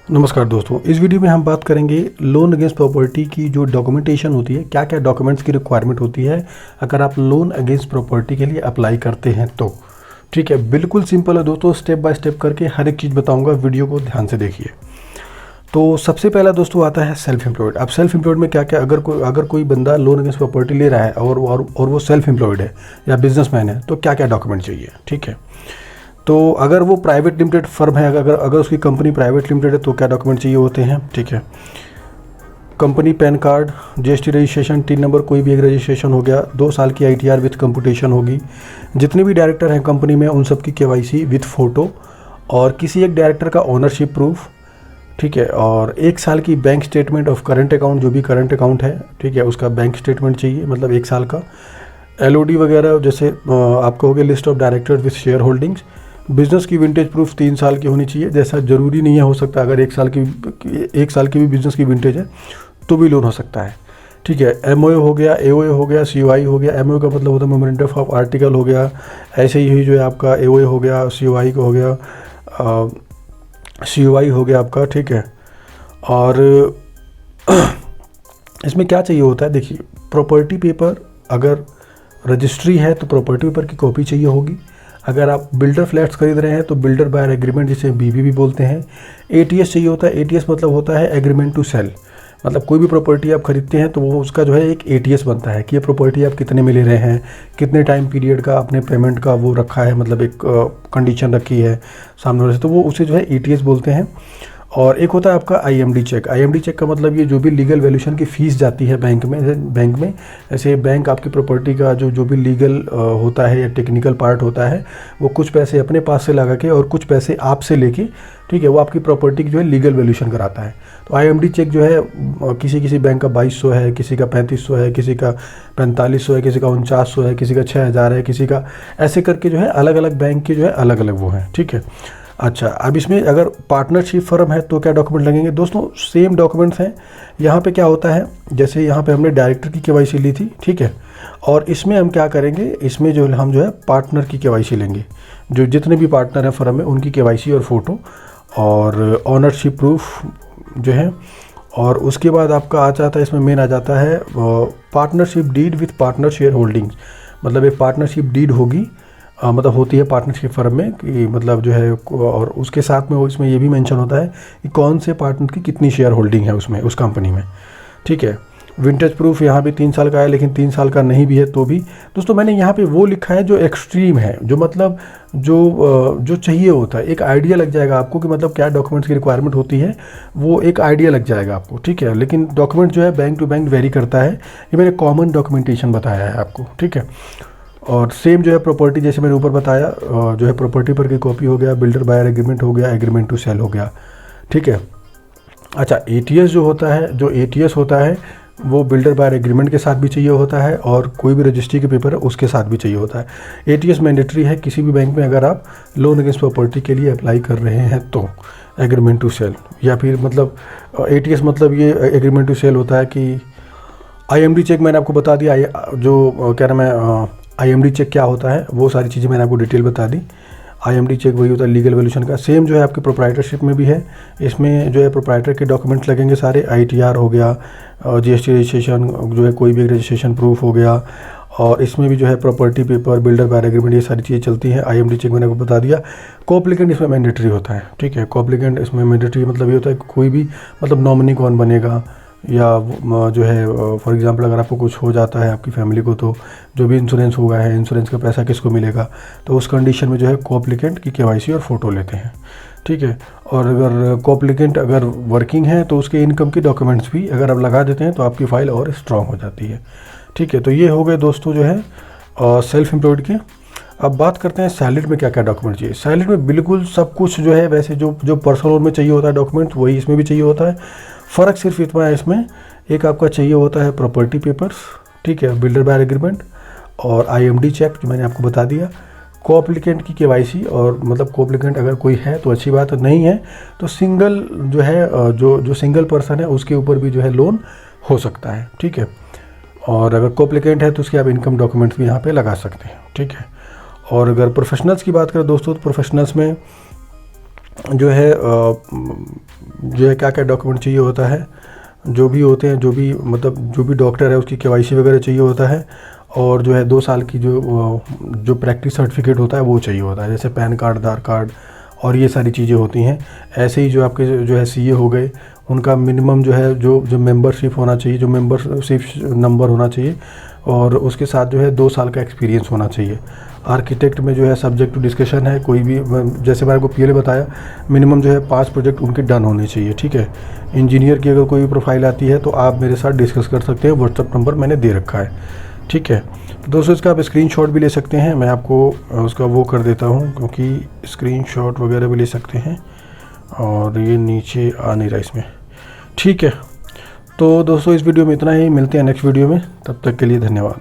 नमस्कार दोस्तों, इस वीडियो में हम बात करेंगे लोन अगेंस्ट प्रॉपर्टी की जो डॉक्यूमेंटेशन होती है, क्या क्या डॉक्यूमेंट्स की रिक्वायरमेंट होती है अगर आप लोन अगेंस्ट प्रॉपर्टी के लिए अप्लाई करते हैं तो। ठीक है, बिल्कुल सिंपल है दोस्तों, स्टेप बाय स्टेप करके हर एक चीज़ बताऊंगा, वीडियो को ध्यान से देखिए। तो सबसे पहला दोस्तों आता है सेल्फ एम्प्लॉयड। अब सेल्फ एम्प्लॉयड में क्या क्या, अगर कोई बंदा लोन अगेंस्ट प्रॉपर्टी ले रहा है और वो सेल्फ एम्प्लॉयड है या बिजनेसमैन है, तो क्या क्या डॉक्यूमेंट चाहिए। ठीक है, तो अगर वो प्राइवेट लिमिटेड फर्म है, अगर उसकी कंपनी प्राइवेट लिमिटेड है तो क्या डॉक्यूमेंट चाहिए होते हैं। ठीक है, company pan card, GST registration, 3 number कोई भी एक रजिस्ट्रेशन हो गया, 2 साल की आईटीआर विथ कंप्यूटेशन होगी। जितने भी डायरेक्टर हैं कंपनी में उन सब की केवाईसी विथ फ़ोटो, और किसी एक डायरेक्टर का ओनरशिप प्रूफ। ठीक है, और 1 साल की bank statement of current account, जो भी करंट अकाउंट है, ठीक है, उसका बैंक स्टेटमेंट चाहिए, मतलब 1 साल का। एलओडी वगैरह, जैसे आपको हो गया list of directors with share holdings. Business की विंटेज प्रूफ 3 साल की होनी चाहिए, जैसा ज़रूरी नहीं है, हो सकता है अगर 1 साल की भी बिज़नेस की विंटेज है तो भी लोन हो सकता है। ठीक है, एमओए हो गया, एओए हो गया, सीओआई हो गया। एमओए का मतलब होता है मेमोरेंडम ऑफ आर्टिकल हो गया। ऐसे ही जो है आपका एओए हो गया, सीओआई का हो गया, सीओआई हो गया आपका। ठीक है, और इसमें क्या चाहिए होता है, देखिए, प्रॉपर्टी पेपर, अगर रजिस्ट्री है तो प्रॉपर्टी पेपर की कॉपी चाहिए होगी। अगर आप बिल्डर फ्लैट्स खरीद रहे हैं तो बिल्डर बायर एग्रीमेंट, जिसे बीबी भी बोलते हैं। एटीएस चाहिए होता है। एटीएस मतलब होता है एग्रीमेंट टू सेल, मतलब कोई भी प्रॉपर्टी आप खरीदते हैं तो वो उसका जो है एक एटीएस बनता है कि ये प्रॉपर्टी आप कितने में ले रहे हैं, कितने टाइम पीरियड का आपने पेमेंट का वो रखा है, मतलब एक कंडीशन रखी है सामने वाले से, तो वो उसे जो है एटीएस बोलते हैं। और एक होता है आपका आईएमडी चेक। आईएमडी चेक का मतलब ये जो भी लीगल वैल्यूएशन की फ़ीस जाती है बैंक में, ऐसे बैंक आपकी प्रॉपर्टी का जो भी लीगल होता है या टेक्निकल पार्ट होता है, वो कुछ पैसे अपने पास से लगा के और कुछ पैसे आपसे लेके, ठीक है, वो आपकी प्रॉपर्टी की जो है लीगल वैल्यूएशन कराता है। तो आईएमडी चेक जो है किसी बैंक का 2200 है, किसी का 3500 है, किसी का 4500 है, किसी का 4900 है, किसी का 6000 है, किसी का, ऐसे करके जो है अलग अलग बैंक के जो है अलग अलग वो हैं। ठीक है, अच्छा, अब इसमें अगर पार्टनरशिप फर्म है तो क्या डॉक्यूमेंट लगेंगे दोस्तों, सेम डॉक्यूमेंट्स हैं। यहाँ पे क्या होता है, जैसे यहाँ पे हमने डायरेक्टर की केवाईसी ली थी, ठीक है, और इसमें हम क्या करेंगे, इसमें जो हम जो है पार्टनर की केवाईसी लेंगे। जो जितने भी पार्टनर हैं फर्म में उनकी केवाईसी और फ़ोटो और ऑनरशिप प्रूफ जो है। और उसके बाद आपका आ जाता है, इसमें मेन आ जाता है partnership deed with partner share holdings. मतलब एक पार्टनरशिप डीड होगी, मतलब होती है पार्टनरशिप फर्म में कि मतलब जो है, और उसके साथ में वो इसमें ये भी मेंशन होता है कि कौन से पार्टनर की कितनी शेयर होल्डिंग है उसमें, उस कंपनी में। ठीक है, विंटेज प्रूफ यहाँ भी 3 साल का है, लेकिन 3 साल का नहीं भी है तो भी दोस्तों मैंने यहाँ पे वो लिखा है जो एक्सट्रीम है, जो मतलब जो चाहिए होता है। एक आइडिया लग जाएगा आपको कि मतलब क्या डॉक्यूमेंट्स की रिक्वायरमेंट होती है, वो एक आइडिया लग जाएगा आपको। ठीक है, लेकिन डॉक्यूमेंट जो है बैंक टू बैंक वेरी करता है, ये मैंने कॉमन डॉक्यूमेंटेशन बताया है आपको। ठीक है, और सेम जो है प्रॉपर्टी, जैसे मैंने ऊपर बताया, जो है प्रॉपर्टी पर की कॉपी हो गया, बिल्डर बायर एग्रीमेंट हो गया, एग्रीमेंट टू सेल हो गया। ठीक है, अच्छा, एटीएस जो होता है, जो एटीएस होता है वो बिल्डर बायर एग्रीमेंट के साथ भी चाहिए होता है, और कोई भी रजिस्ट्री के पेपर है उसके साथ भी चाहिए होता है। एटीएस मैंडेटरी है किसी भी बैंक में अगर आप लोन अगेंस्ट प्रॉपर्टी के लिए अप्लाई कर रहे हैं तो। एग्रीमेंट टू सेल, या फिर मतलब एटीएस मतलब ये एग्रीमेंट टू सेल होता है कि आईएमडी चेक मैंने आपको बता दिया, जो क्या नाम है, आईएमडी चेक क्या होता है वो सारी चीज़ें मैंने आपको डिटेल बता दी। आईएमडी चेक वही होता है लीगल वैल्यूएशन का। सेम जो है आपकी प्रोप्राइटरशिप में भी है, इसमें जो है प्रोप्राइटर के डॉक्यूमेंट्स लगेंगे सारे। आईटीआर हो गया, जीएसटी रजिस्ट्रेशन, जो है कोई भी रजिस्ट्रेशन प्रूफ हो गया, और इसमें भी जो है property paper, builder buyer agreement, ये सारी चीज़ें चलती हैं। आईएमडी चेक मैंने आपको बता दिया। कोएप्लिकेंट इसमें मैंडेटरी होता है। ठीक है, कोएप्लिकेंट इसमें मैंडेटरी मतलब ये होता है कोई भी, मतलब नॉमिनी कौन बनेगा, या जो है फॉर एग्जांपल अगर आपको कुछ हो जाता है आपकी फैमिली को, तो जो भी इंश्योरेंस हुआ है, इंश्योरेंस का पैसा किसको मिलेगा, तो उस कंडीशन में जो है कोएप्लिकेंट की केवाईसी और फ़ोटो लेते हैं। ठीक है, और अगर कोएप्लिकेंट अगर वर्किंग है तो उसके इनकम के डॉक्यूमेंट्स भी अगर आप लगा देते हैं तो आपकी फ़ाइल और स्ट्रॉन्ग हो जाती है। ठीक है, तो ये हो गए दोस्तों जो है सेल्फ एम्प्लॉयड के। अब बात करते हैं सैलरी में क्या क्या डॉक्यूमेंट चाहिए। सैलरी में बिल्कुल सब कुछ जो है, वैसे जो पर्सनल लोन में चाहिए होता है डॉक्यूमेंट, वही इसमें भी चाहिए होता है। फ़र्क सिर्फ इतना है, इसमें एक आपका चाहिए होता है प्रॉपर्टी पेपर्स, ठीक है, बिल्डर बायर एग्रीमेंट और आईएमडी चेक जो मैंने आपको बता दिया। कोएप्लिकेंट की केवाईसी, और मतलब कोएप्लिकेंट अगर कोई है तो अच्छी बात, नहीं है तो सिंगल जो है, जो सिंगल पर्सन है उसके ऊपर भी जो है लोन हो सकता है। ठीक है, और अगर कोप्लिकेंट है तो उसके आप इनकम डॉक्यूमेंट्स भी यहाँ पे लगा सकते हैं, ठीक है। और अगर प्रोफेशनल्स की बात करें दोस्तों, तो प्रोफेशनल्स में जो है क्या क्या डॉक्यूमेंट चाहिए होता है, जो भी होते हैं, जो भी डॉक्टर है उसकी KYC वगैरह चाहिए होता है, और जो है 2 साल की जो प्रैक्टिस सर्टिफिकेट होता है वो चाहिए होता है, जैसे पैन कार्ड, आधार कार्ड और ये सारी चीज़ें होती हैं। ऐसे ही जो आपके जो है CA हो गए, उनका मिनिमम जो है जो मेंबरशिप होना चाहिए, जो मेंबरशिप नंबर होना चाहिए, और उसके साथ जो है 2 साल का एक्सपीरियंस होना चाहिए। आर्किटेक्ट में जो है सब्जेक्ट टू डिस्कशन है, कोई भी, जैसे मैंने आपको पहले बताया, मिनिमम जो है 5 प्रोजेक्ट उनके डन होने चाहिए, ठीक है। इंजीनियर की अगर कोई भी प्रोफाइल आती है तो आप मेरे साथ डिस्कस कर सकते हैं, व्हाट्सअप नंबर मैंने दे रखा है, ठीक है। तो दोस्तों इसका आप स्क्रीनशॉट भी ले सकते हैं, मैं आपको उसका वो कर देता हूँ, क्योंकि स्क्रीनशॉट वगैरह भी ले सकते हैं, और ये नीचे आ नहीं रहा इसमें, ठीक है। तो दोस्तों इस वीडियो में इतना ही, मिलते हैं नेक्स्ट वीडियो में, तब तक के लिए धन्यवाद।